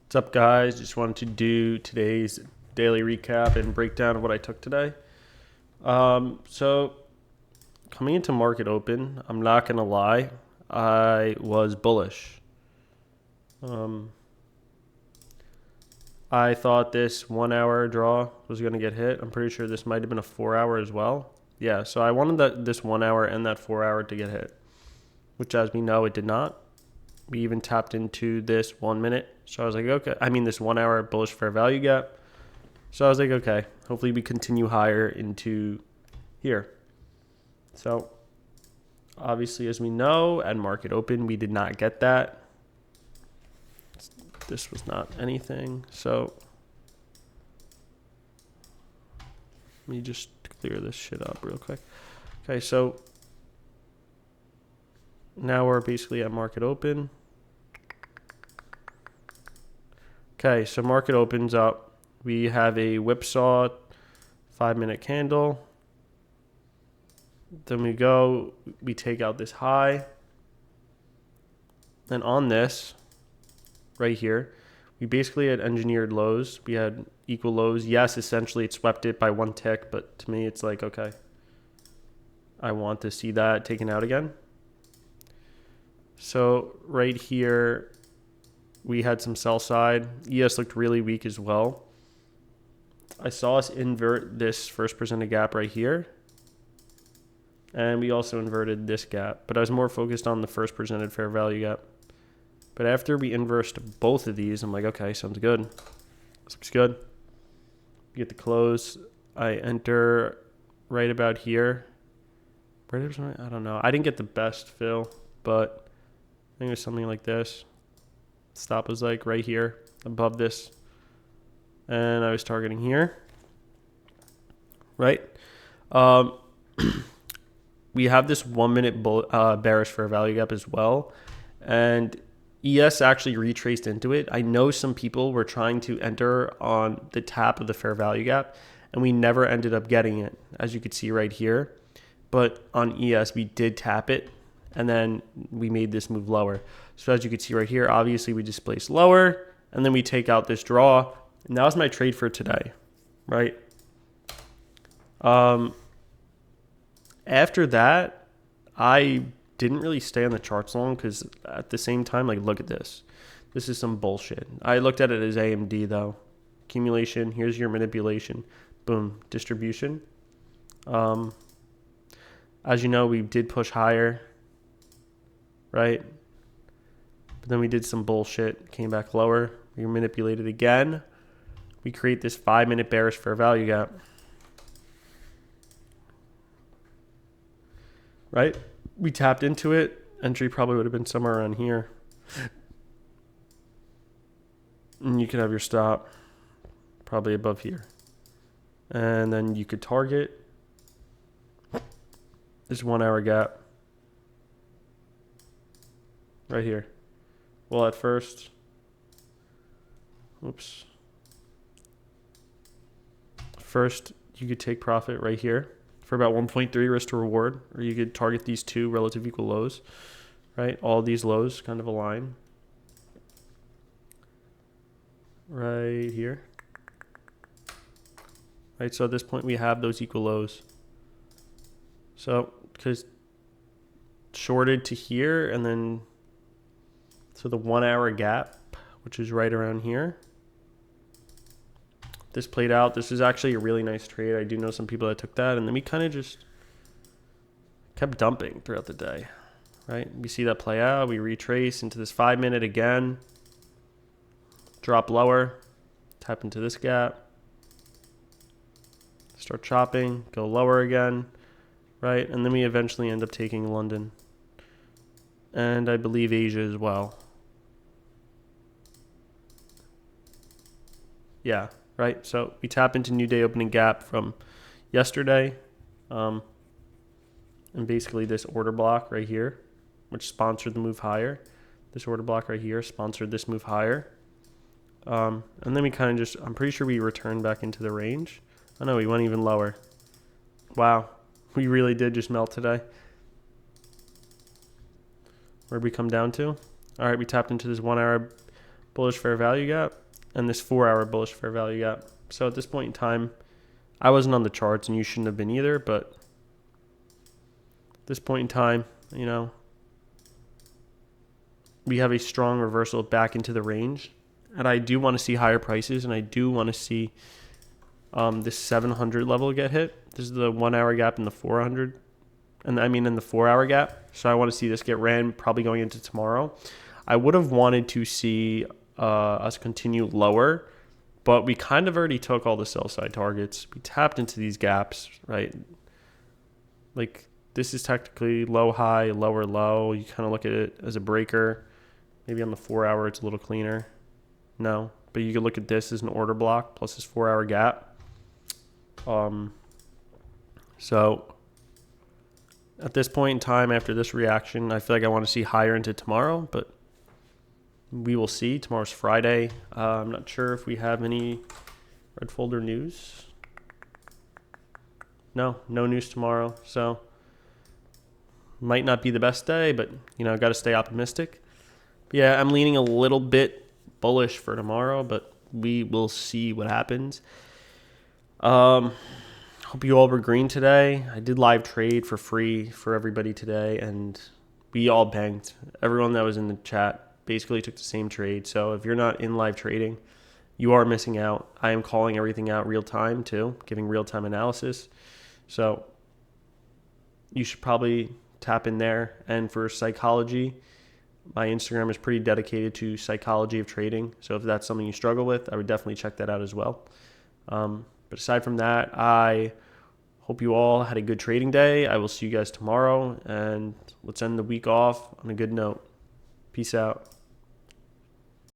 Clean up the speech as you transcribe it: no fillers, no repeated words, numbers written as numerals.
What's up, guys? Just wanted to do today's daily recap and breakdown of what I took today. So coming into market open, I'm not gonna lie, I was bullish. Um, I thought this 1 hour draw was gonna get hit. I'm pretty sure this might have been a 4 hour as well. Yeah, so I wanted this 1 hour and that 4 hour to get hit, which, as we know, it did not. We even tapped into this 1 minute. So I was like, okay. I mean, this 1 hour bullish fair value gap. So I was like, okay, hopefully we continue higher into here. So obviously, as we know, at market open, we did not get that. This was not anything. So let me just clear this shit up real quick. Okay, so now we're basically at market open. Okay, so market opens up. We have a whipsaw 5 minute candle. Then we take out this high. And on this, right here, we basically had engineered lows. We had equal lows. Yes, essentially it swept it by one tick, but to me it's like, okay, I want to see that taken out again. So right here, we had some sell side. ES looked really weak as well. I saw us invert this first presented gap right here. And we also inverted this gap, but I was more focused on the first presented fair value gap. But after we inversed both of these, I'm like, okay, sounds good. This looks good. Get the close. I enter right about here. I don't know. I didn't get the best fill, but I think it was something like this. Stop was like right here above this. And I was targeting here. Right? We have this 1 minute bearish fair value gap as well. And ES actually retraced into it. I know some people were trying to enter on the tap of the fair value gap, and we never ended up getting it, as you could see right here. But on ES, we did tap it, and then we made this move lower. So as you can see right here, obviously we displaced lower, and then we take out this draw. And that was my trade for today, right? After that, I didn't really stay on the charts long because at the same time, like, look at this. This is some bullshit. I looked at it as AMD though. Accumulation, here's your manipulation. Boom, distribution. As you know, we did push higher, right? But then we did some bullshit, came back lower. We manipulated again. We create this 5 minute bearish fair value gap. Right? We tapped into it. Entry probably would have been somewhere around here. And you could have your stop probably above here. And then you could target this 1 hour gap right here. Well, at first, first you could take profit right here for about 1.3 risk to reward, or you could target these two relative equal lows, right? All these lows kind of align right here, right? So at this point we have those equal lows. So because shorted to here, and then so the 1 hour gap, which is right around here. This played out. This is actually a really nice trade. I do know some people that took that, and then we kind of just kept dumping throughout the day, right? We see that play out. We retrace into this 5 minute again, drop lower, tap into this gap, start chopping, go lower again, right? And then we eventually end up taking London, and I believe Asia as well. Yeah. Right, so we tap into new day opening gap from yesterday, and basically this order block right here, which sponsored the move higher. This order block right here sponsored this move higher, and then we kind of just, I'm pretty sure we returned back into the range. Oh no, we went even lower. Wow, we really did just melt today. Where'd we come down to? All right, we tapped into this 1 hour bullish fair value gap and this 4-hour bullish fair value gap. So at this point in time, I wasn't on the charts and you shouldn't have been either, but at this point in time, we have a strong reversal back into the range. And I do want to see higher prices, and I do want to see this 700 level get hit. This is the 1-hour gap in the 400, and in the 4-hour gap. So I want to see this get ran probably going into tomorrow. I would have wanted to see us continue lower, but we kind of already took all the sell side targets. We tapped into these gaps, right? Like this is technically low high, lower low. You kind of look at it as a breaker. Maybe on the 4-hour it's a little cleaner. No, but you could look at this as an order block plus this 4-hour gap. So at this point in time, after this reaction, I feel like I want to see higher into tomorrow, but we will see. Tomorrow's Friday. I'm not sure if we have any red folder news. No news tomorrow. So might not be the best day, but got to stay optimistic. But yeah, I'm leaning a little bit bullish for tomorrow, but we will see what happens. Hope you all were green today. I did live trade for free for everybody today, and we all banked. Everyone that was in the chat basically took the same trade. So if you're not in live trading, you are missing out. I am calling everything out real time too, giving real time analysis. So you should probably tap in there. And for psychology, my Instagram is pretty dedicated to psychology of trading. So if that's something you struggle with, I would definitely check that out as well. But aside from that, I hope you all had a good trading day. I will see you guys tomorrow, and let's end the week off on a good note. Peace out.